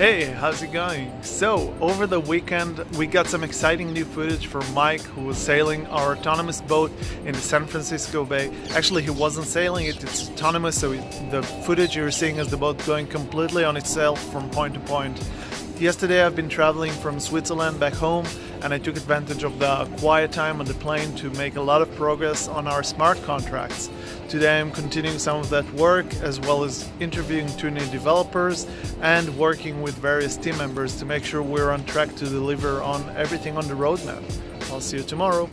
Hey, how's it going? So, over the weekend, we got some exciting new footage from Mike, who was sailing our autonomous boat in the San Francisco Bay. Actually, he wasn't sailing it, it's autonomous, so the footage you're seeing is the boat going completely on itself from point to point. Yesterday I've been traveling from Switzerland back home, and I took advantage of the quiet time on the plane to make a lot of progress on our smart contracts. Today I'm continuing some of that work, as well as interviewing 2 new developers and working with various team members to make sure we're on track to deliver on everything on the roadmap. I'll see you tomorrow.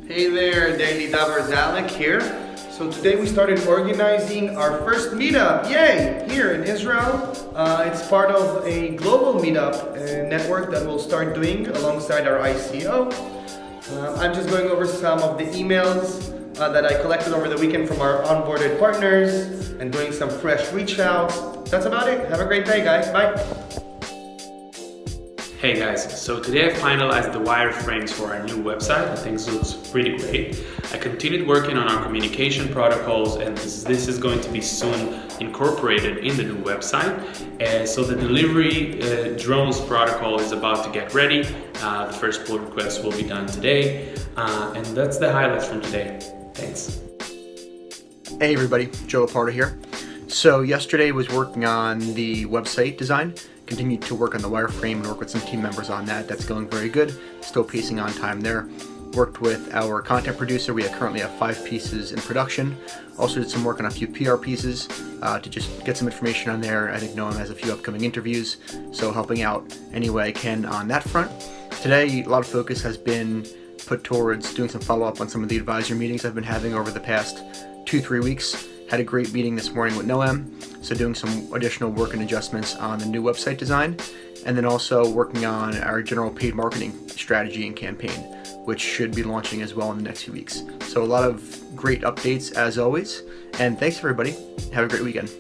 Hey there, DailyDAVers, Alec here. So today we started organizing our first meetup, yay, here in Israel. It's part of a global meetup network that we'll start doing alongside our ICO. I'm just going over some of the emails that I collected over the weekend from our onboarded partners and doing some fresh reach outs. That's about it. Have a great day, guys. Bye. Hey guys, so today I finalized the wireframes for our new website. I think it looks pretty great. I continued working on our communication protocols, and this is going to be soon incorporated in the new website. So the delivery drones protocol is about to get ready. The first pull request will be done today. And that's the highlights from today. Thanks. Hey everybody, Joe Laporta here. So yesterday was working on the website design. Continued to work on the wireframe and work with some team members on that. That's going very good. Still pacing on time there. Worked with our content producer. We currently have 5 pieces in production. Also did some work on a few PR pieces to just get some information on there. I think Noam has a few upcoming interviews, so helping out any way I can on that front. Today, a lot of focus has been put towards doing some follow-up on some of the advisor meetings I've been having over the past 2-3 weeks. Had a great meeting this morning with Noam, so doing some additional work and adjustments on the new website design, and then also working on our general paid marketing strategy and campaign, which should be launching as well in the next few weeks. So a lot of great updates as always, and thanks everybody. Have a great weekend.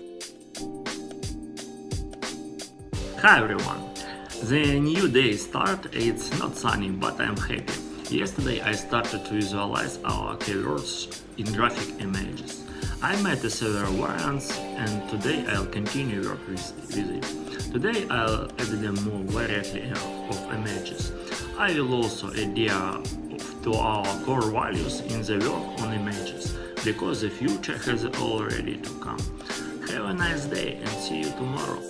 Hi everyone. The new day start. It's not sunny, but I'm happy. Yesterday I started to visualize our keywords in graphic images. I made several variants, and today I'll continue work with it. Today I'll add a more variety of images. I will also add to our core values in the work on images, because the future has already to come. Have a nice day and see you tomorrow.